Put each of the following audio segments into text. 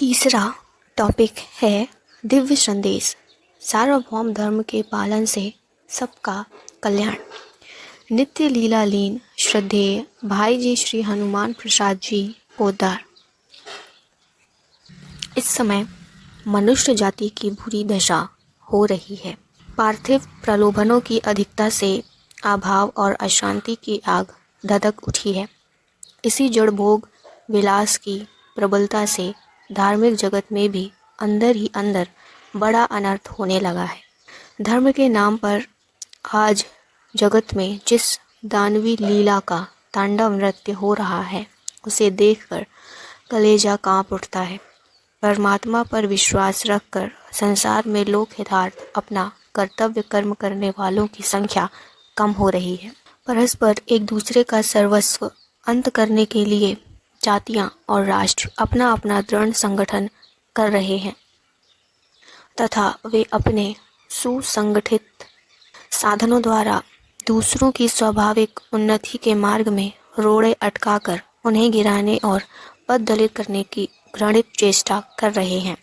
तीसरा टॉपिक है दिव्य संदेश। सार्वभौम धर्म के पालन से सबका कल्याण। नित्य लीला लीन श्रद्धेय भाई जी श्री हनुमान प्रसाद जी पोद्दार। इस समय मनुष्य जाति की बुरी दशा हो रही है। पार्थिव प्रलोभनों की अधिकता से अभाव और अशांति की आग धधक उठी है। इसी जड़ भोग विलास की प्रबलता से धार्मिक जगत में भी अंदर ही अंदर बड़ा अनर्थ होने लगा है। धर्म के नाम पर आज जगत में जिस दानवी लीला का तांडव नृत्य हो रहा है उसे देखकर कलेजा कांप उठता है। परमात्मा पर विश्वास रखकर संसार में लोक हितार्थ अपना कर्तव्य कर्म करने वालों की संख्या कम हो रही है। परस्पर एक दूसरे का सर्वस्व अंत करने के लिए जातियां और राष्ट्र अपना अपना दृढ़ संगठन कर रहे हैं तथा वे अपने सुसंगठित साधनों द्वारा दूसरों की स्वाभाविक उन्नति के मार्ग में रोड़े अटकाकर उन्हें गिराने और पददलित करने की घृणित चेष्टा कर रहे हैं।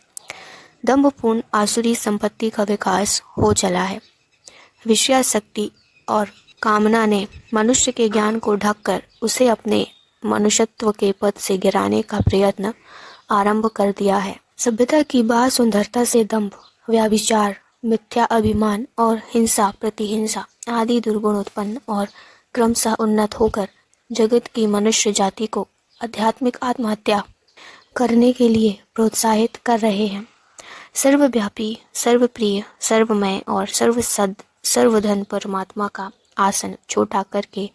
दंभपूर्ण आसुरी संपत्ति का विकास हो चला है। विषयासक्ति और कामना ने मनुष्य के ज्ञान को ढककर उसे अपने मनुष्यत्व के पद से गिराने का प्रयत्न आरंभ कर दिया है। सभ्यता की बाह्य सुंदरता से दंभ, व्याभिचार, मिथ्या अभिमान और हिंसा प्रतिहिंसा आदि दुर्गुण उत्पन्न और क्रमशः उन्नत होकर जगत की मनुष्य जाति को आध्यात्मिक आत्महत्या करने के लिए प्रोत्साहित कर रहे हैं। सर्वव्यापी, सर्वप्रिय, सर्वमय और सर्वसद सर्वधन परमात्मा का आसन छोटा करके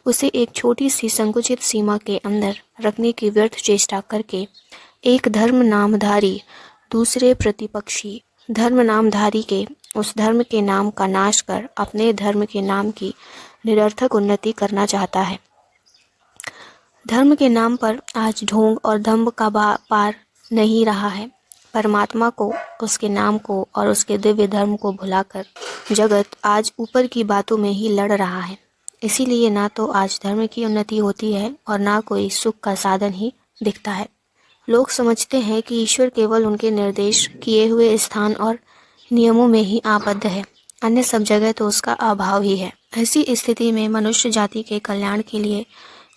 उसे एक छोटी सी संकुचित सीमा के अंदर रखने की व्यर्थ चेष्टा करके एक धर्म नामधारी दूसरे प्रतिपक्षी धर्म नामधारी के उस धर्म के नाम का नाश कर अपने धर्म के नाम की निरर्थक उन्नति करना चाहता है। धर्म के नाम पर आज ढोंग और दंभ का पार नहीं रहा है। परमात्मा को, उसके नाम को और उसके दिव्य धर्म को भुलाकर जगत आज ऊपर की बातों में ही लड़ रहा है। इसीलिए ना तो आज धर्म की उन्नति होती है और ना कोई सुख का साधन ही दिखता है। लोग समझते हैं कि ईश्वर केवल उनके निर्देश किए हुए स्थान और नियमों में ही आबद्ध है, अन्य सब जगह तो उसका अभाव ही है। ऐसी स्थिति में मनुष्य जाति के कल्याण के लिए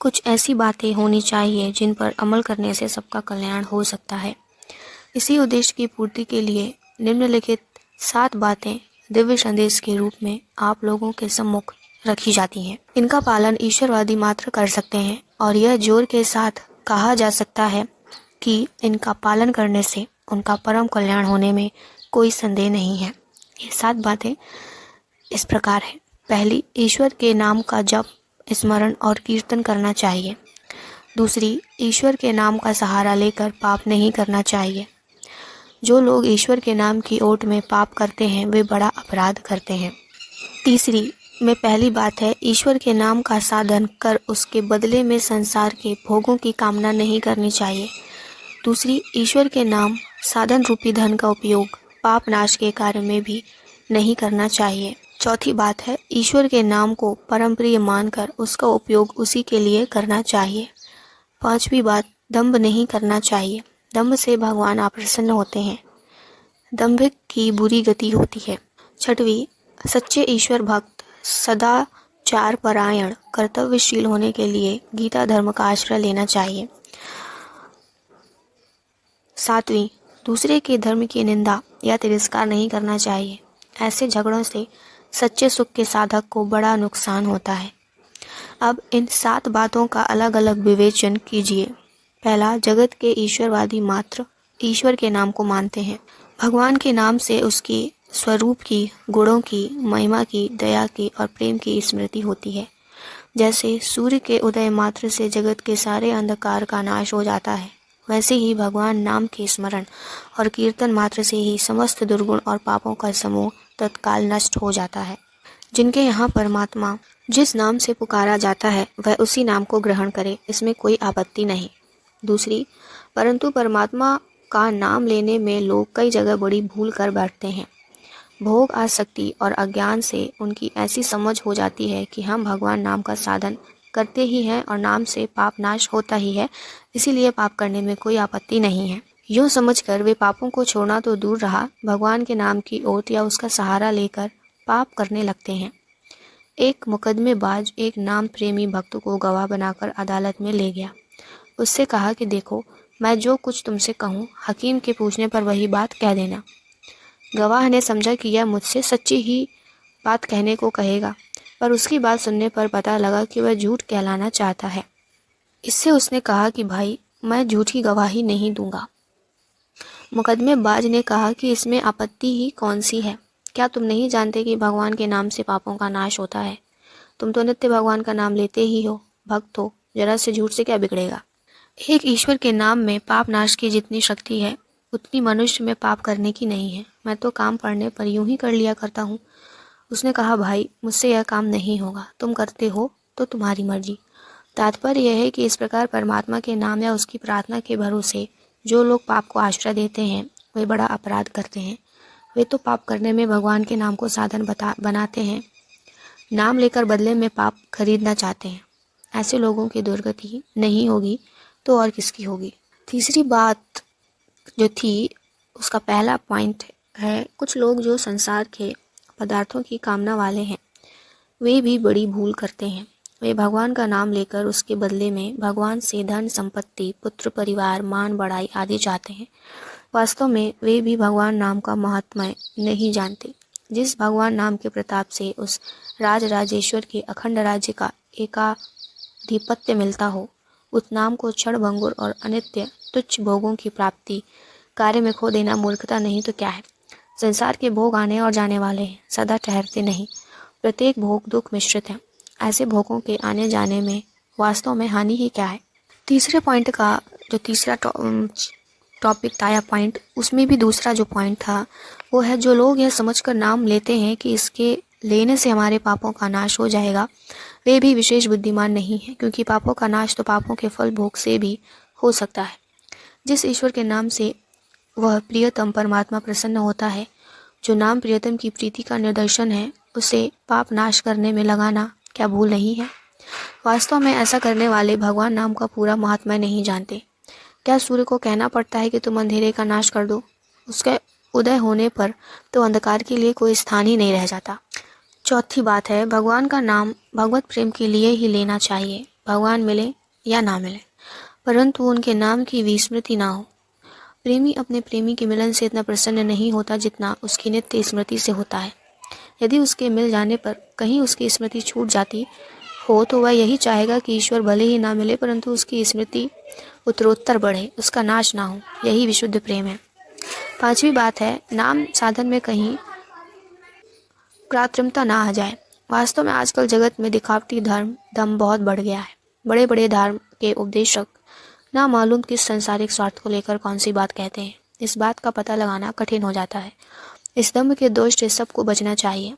कुछ ऐसी बातें होनी चाहिए जिन पर अमल करने से सबका कल्याण हो सकता है। इसी उद्देश्य की पूर्ति के लिए निम्नलिखित 7 बातें दिव्य संदेश के रूप में आप लोगों के सम्मुख रखी जाती हैं। इनका पालन ईश्वरवादी मात्र कर सकते हैं और यह जोर के साथ कहा जा सकता है कि इनका पालन करने से उनका परम कल्याण होने में कोई संदेह नहीं है। ये 7 बातें इस प्रकार है। पहली, ईश्वर के नाम का जप, स्मरण और कीर्तन करना चाहिए। दूसरी, ईश्वर के नाम का सहारा लेकर पाप नहीं करना चाहिए। जो लोग ईश्वर के नाम की ओट में पाप करते हैं वे बड़ा अपराध करते हैं। तीसरी में पहली बात है, ईश्वर के नाम का साधन कर उसके बदले में संसार के भोगों की कामना नहीं करनी चाहिए। दूसरी, ईश्वर के नाम साधन रूपी धन का उपयोग पाप नाश के कार्य में भी नहीं करना चाहिए। चौथी बात है, ईश्वर के नाम को परम प्रिय मानकर उसका उपयोग उसी के लिए करना चाहिए। पांचवी बात, दंभ नहीं करना चाहिए। दंभ से भगवान अप्रसन्न होते हैं। दंभिक की बुरी गति होती है। छठवीं, सच्चे ईश्वर भक्त सदाचार परायण कर्तव्यशील होने के लिए गीता धर्म का आश्रय लेना चाहिए। सातवीं, दूसरे के धर्म की निंदा या तिरस्कार नहीं करना चाहिए। ऐसे झगड़ों से सच्चे सुख के साधक को बड़ा नुकसान होता है। अब इन 7 बातों का अलग अलग विवेचन कीजिए। पहला, जगत के ईश्वरवादी मात्र ईश्वर के नाम को मानते हैं। भगवान के नाम से उसके स्वरूप की, गुणों की, महिमा की, दया की और प्रेम की स्मृति होती है। जैसे सूर्य के उदय मात्र से जगत के सारे अंधकार का नाश हो जाता है, वैसे ही भगवान नाम के स्मरण और कीर्तन मात्र से ही समस्त दुर्गुण और पापों का समूह तत्काल नष्ट हो जाता है। जिनके यहाँ परमात्मा जिस नाम से पुकारा जाता है वह उसी नाम को ग्रहण करे, इसमें कोई आपत्ति नहीं। दूसरी, परंतु परमात्मा का नाम लेने में लोग कई जगह बड़ी भूल कर बैठते हैं। भोग आसक्ति और अज्ञान से उनकी ऐसी समझ हो जाती है कि हम भगवान नाम का साधन करते ही हैं और नाम से पाप नाश होता ही है, इसीलिए पाप करने में कोई आपत्ति नहीं है। यूँ समझकर वे पापों को छोड़ना तो दूर रहा, भगवान के नाम की ओट या उसका सहारा लेकर पाप करने लगते हैं। एक मुकदमेबाज एक नाम प्रेमी भक्त को गवाह बनाकर अदालत में ले गया। उससे कहा कि देखो, मैं जो कुछ तुमसे कहूँ हकीम के पूछने पर वही बात कह देना। गवाह ने समझा कि यह मुझसे सच्ची ही बात कहने को कहेगा, पर उसकी बात सुनने पर पता लगा कि वह झूठ कहलाना चाहता है। इससे उसने कहा कि भाई, मैं झूठी गवाही नहीं दूंगा। मुकदमेबाज ने कहा कि इसमें आपत्ति ही कौन सी है? क्या तुम नहीं जानते कि भगवान के नाम से पापों का नाश होता है? तुम तो नित्य भगवान का नाम लेते ही हो, भक्त हो, जरा से झूठ से क्या बिगड़ेगा? एक ईश्वर के नाम में पाप नाश की जितनी शक्ति है उतनी मनुष्य में पाप करने की नहीं है। मैं तो काम पड़ने पर यूं ही कर लिया करता हूँ। उसने कहा, भाई, मुझसे यह काम नहीं होगा, तुम करते हो तो तुम्हारी मर्जी। तात्पर्य यह है कि इस प्रकार परमात्मा के नाम या उसकी प्रार्थना के भरोसे जो लोग पाप को आश्रय देते हैं वे बड़ा अपराध करते हैं। वे तो पाप करने में भगवान के नाम को साधन बनाते हैं, नाम लेकर बदले में पाप खरीदना चाहते हैं। ऐसे लोगों की दुर्गति नहीं होगी तो और किसकी होगी? तीसरी बात जो थी उसका पहला पॉइंट है, कुछ लोग जो संसार के पदार्थों की कामना वाले हैं वे भी बड़ी भूल करते हैं। वे भगवान का नाम लेकर उसके बदले में भगवान से धन संपत्ति, पुत्र परिवार, मान बढ़ाई आदि चाहते हैं। वास्तव में वे भी भगवान नाम का महात्म्य नहीं जानते। जिस भगवान नाम के प्रताप से उस राजेश्वर के अखंड राज्य का एकाधिपत्य मिलता हो, उस नाम को क्षण भंगुर और अनित्य तुच्छ भोगों की प्राप्ति कार्य में खो देना मूर्खता नहीं तो क्या है? संसार के भोग आने और जाने वाले हैं, सदा ठहरते नहीं। प्रत्येक भोग दुख मिश्रित है। ऐसे भोगों के आने जाने में वास्तव में हानि ही क्या है? तीसरे पॉइंट का जो तीसरा टॉपिक था या पॉइंट, उसमें भी दूसरा जो पॉइंट था वो है, जो लोग यह समझकर नाम लेते हैं कि इसके लेने से हमारे पापों का नाश हो जाएगा, वे भी विशेष बुद्धिमान नहीं है, क्योंकि पापों का नाश तो पापों के फल भोग से भी हो सकता है। जिस ईश्वर के नाम से वह प्रियतम परमात्मा प्रसन्न होता है, जो नाम प्रियतम की प्रीति का निदर्शन है, उसे पाप नाश करने में लगाना क्या भूल नहीं है? वास्तव में ऐसा करने वाले भगवान नाम का पूरा महात्म्य नहीं जानते। क्या सूर्य को कहना पड़ता है कि तुम अंधेरे का नाश कर दो? उसके उदय होने पर तो अंधकार के लिए कोई स्थान ही नहीं रह जाता। चौथी बात है, भगवान का नाम भगवत प्रेम के लिए ही लेना चाहिए, भगवान मिले या ना मिले, परंतु उनके नाम की विस्मृति ना हो। प्रेमी अपने प्रेमी के मिलन से इतना प्रसन्न नहीं होता जितना उसकी नित्य स्मृति से होता है। यदि उसके मिल जाने पर कहीं उसकी स्मृति छूट जाती हो तो वह यही चाहेगा कि ईश्वर भले ही ना मिले परंतु उसकी स्मृति उत्तरोत्तर बढ़े, उसका नाश ना हो। यही विशुद्ध प्रेम है। पांचवी बात है, नाम साधन में कहीं कृत्रिमता ना आ जाए। वास्तव में आजकल जगत में दिखावटी दम बहुत बढ़ गया है। बड़े बड़े धर्म के उपदेशक ना मालूम किस सांसारिक स्वार्थ को लेकर कौन सी बात कहते हैं, इस बात का पता लगाना कठिन हो जाता है। इस दम्भ के दोष से सबको बचना चाहिए।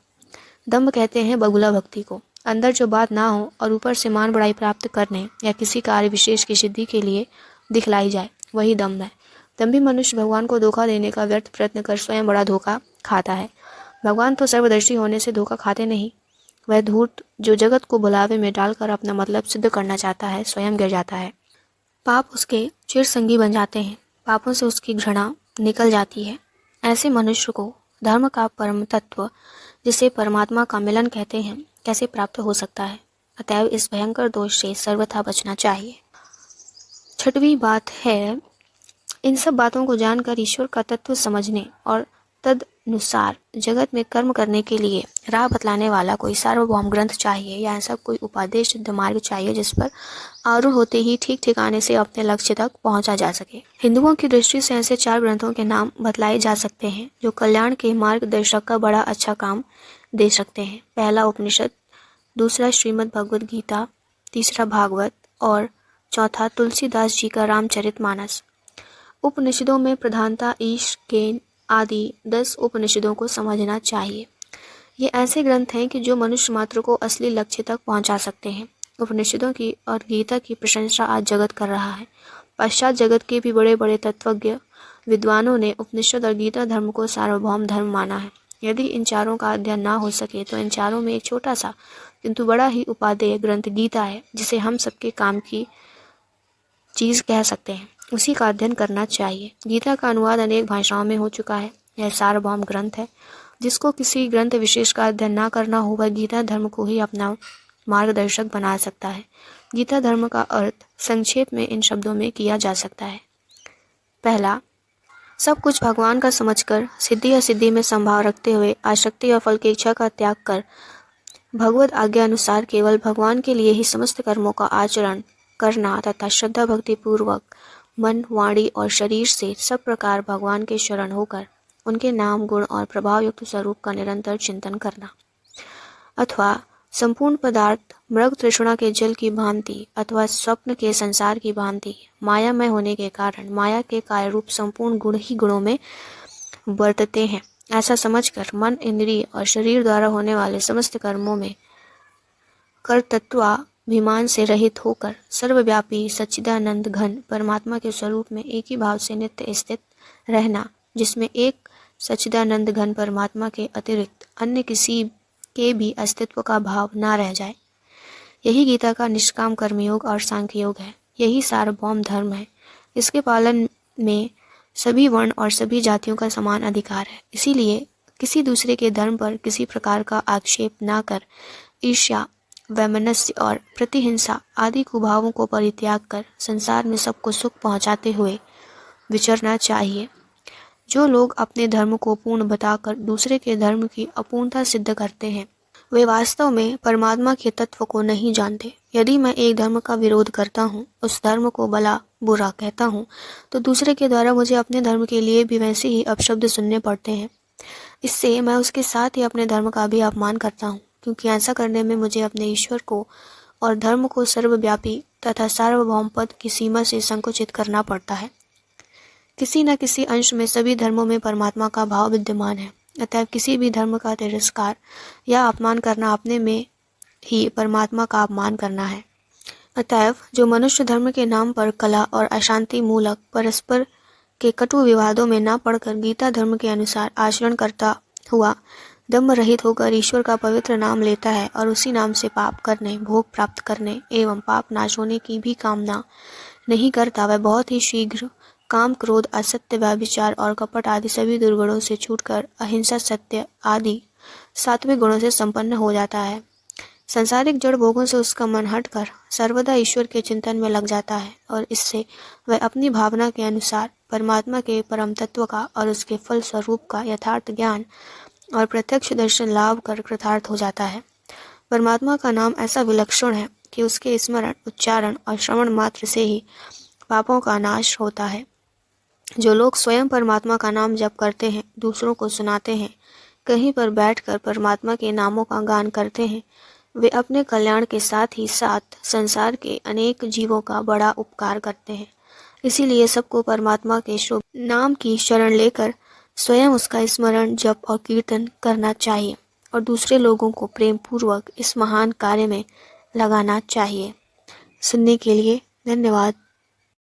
दम्भ कहते हैं बगुला भक्ति को। अंदर जो बात ना हो और ऊपर से मान बढ़ाई प्राप्त करने या किसी कार्य विशेष की सिद्धि के लिए दिखलाई जाए, वही दम्भ है। दम्भी मनुष्य भगवान को धोखा देने का व्यर्थ प्रयत्न कर स्वयं बड़ा धोखा खाता है। भगवान तो सर्वदर्शी होने से धोखा खाते नहीं। वह धूर्त जो जगत को बुलावे में डालकर अपना मतलब सिद्ध करना चाहता है, स्वयं गिर जाता है। पाप उसके चिर संगी बन जाते हैं, पापों से उसकी घृणा निकल जाती है। ऐसे मनुष्य को धर्म का परम तत्व, जिसे परमात्मा का मिलन कहते हैं, कैसे प्राप्त हो सकता है? अतएव इस भयंकर दोष से सर्वथा बचना चाहिए। छठवीं बात है, इन सब बातों को जानकर ईश्वर का तत्व समझने और तदनुसार जगत में कर्म करने के लिए राह बतलाने वाला कोई सार्वभौम ग्रंथ चाहिए, या ऐसा कोई उपादेश सिद्ध मार्ग चाहिए जिस पर आरूढ़ होते ही ठीक ठिकाने से अपने लक्ष्य तक पहुंचा जा सके। हिंदुओं की दृष्टि से ऐसे 4 ग्रंथों के नाम बतलाए जा सकते हैं जो कल्याण के मार्गदर्शक का बड़ा अच्छा काम दे सकते हैं। पहला उपनिषद, दूसरा श्रीमद् भगवद गीता, तीसरा भागवत और चौथा तुलसीदास जी का रामचरितमानस। उपनिषदों में प्रधानता ईश, केन आदि 10 उपनिषदों को समझना चाहिए। ये ऐसे ग्रंथ हैं कि जो मनुष्य मात्र को असली लक्ष्य तक पहुंचा सकते हैं। उपनिषदों की और गीता की प्रशंसा आज जगत कर रहा है। पश्चात जगत के भी बड़े बड़े तत्वज्ञ विद्वानों ने उपनिषद और गीता धर्म को सार्वभौम धर्म माना है। यदि इन चारों का अध्ययन ना हो सके तो इन चारों में एक छोटा सा किंतु बड़ा ही उपादेय ग्रंथ गीता है, जिसे हम सबके काम की चीज कह सकते हैं। उसी का अध्ययन करना चाहिए। गीता का अनुवाद अनेक भाषाओं में हो चुका है। यह सार्वभौम ग्रंथ है। जिसको किसी ग्रंथ विशेष का अध्ययन ना करना हो वह गीता धर्म को ही अपना मार्गदर्शक बना सकता है। गीता धर्म का अर्थ संक्षेप में इन शब्दों में किया जा सकता है। पहला, सब कुछ भगवान का समझकर सिद्धि असिद्धि में संभाव रखते हुए आसक्ति और फल की इच्छा का त्याग कर भगवत आज्ञा अनुसार केवल भगवान के लिए ही समस्त कर्मों का आचरण करना तथा श्रद्धा भक्ति पूर्वक मन, वाणी और शरीर से सब प्रकार भगवान के शरण होकर उनके नाम, गुण और प्रभाव युक्त स्वरूप का निरंतर चिंतन करना। अथवा संपूर्ण पदार्थ मृग तृष्णा के जल की भांति अथवा स्वप्न के संसार की भांति मायामय होने के कारण माया के कार्य रूप संपूर्ण गुण ही गुणों में बरतते हैं। ऐसा समझकर मन, इंद्रिय और शरीर द्वारा होने वाले समस्त कर्मों में कर्तृत्वाभिमान से रहित होकर सर्वव्यापी सच्चिदानंद घन परमात्मा के स्वरूप में एक ही भाव से नित्य स्थित रहना, जिसमें एक सच्चिदानंद घन परमात्मा के अतिरिक्त अन्य किसी के भी अस्तित्व का भाव ना रह जाए। यही गीता का निष्काम कर्मयोग और सांख्य योग है। यही सार्वभौम धर्म है। इसके पालन में सभी वर्ण और सभी जातियों का समान अधिकार है। इसीलिए किसी दूसरे के धर्म पर किसी प्रकार का आक्षेप ना कर ईर्ष्या, वैमनस्य और प्रतिहिंसा आदि कुभावों को परित्याग कर संसार में सबको सुख पहुंचाते हुए विचरना चाहिए। जो लोग अपने धर्म को पूर्ण बताकर दूसरे के धर्म की अपूर्णता सिद्ध करते हैं वे वास्तव में परमात्मा के तत्व को नहीं जानते। यदि मैं एक धर्म का विरोध करता हूँ, उस धर्म को भला बुरा कहता हूँ, तो दूसरे के द्वारा मुझे अपने धर्म के लिए भी वैसे ही अपशब्द सुनने पड़ते हैं। इससे मैं उसके साथ ही अपने धर्म का भी अपमान करता हूँ, क्योंकि ऐसा करने में मुझे अपने ईश्वर को और धर्म को सर्वव्यापी तथा सार्वभौम पद की सीमा से संकुचित करना पड़ता है। किसी न किसी अंश में सभी धर्मों में परमात्मा का भाव विद्यमान है। अतएव किसी भी धर्म का तिरस्कार या अपमान करना अपने में ही परमात्मा का अपमान करना है। अतएव जो मनुष्य धर्म के नाम पर कलह और अशांति मूलक परस्पर के कटु विवादों में न पड़कर गीता धर्म के अनुसार आचरण करता हुआ दम्भ रहित होकर ईश्वर का पवित्र नाम लेता है और उसी नाम से पाप करने, भोग प्राप्त करने एवं पाप नाश होने की भी कामना नहीं करता, वह बहुत ही शीघ्र काम, क्रोध, असत्य, व्यभिचार और कपट आदि सभी दुर्गुणों से छूटकर अहिंसा, सत्य आदि सात्विक गुणों से संपन्न हो जाता है। संसारिक जड़ भोगों से उसका मन हटकर सर्वदा ईश्वर के चिंतन में लग जाता है और इससे वह अपनी भावना के अनुसार परमात्मा के परम तत्व का और उसके फल स्वरूप का यथार्थ ज्ञान और प्रत्यक्ष दर्शन लाभ कर कृतार्थ हो जाता है। परमात्मा का नाम ऐसा विलक्षण है कि उसके स्मरण, उच्चारण और श्रवण मात्र से ही पापों का नाश होता है। जो लोग स्वयं परमात्मा का नाम जप करते हैं, दूसरों को सुनाते हैं, कहीं पर बैठकर परमात्मा के नामों का गान करते हैं, वे अपने कल्याण के साथ ही साथ संसार के अनेक जीवों का बड़ा उपकार करते हैं। इसीलिए सबको परमात्मा के शुभ नाम की शरण लेकर स्वयं उसका स्मरण, जप और कीर्तन करना चाहिए और दूसरे लोगों को प्रेम पूर्वक इस महान कार्य में लगाना चाहिए। सुनने के लिए धन्यवाद।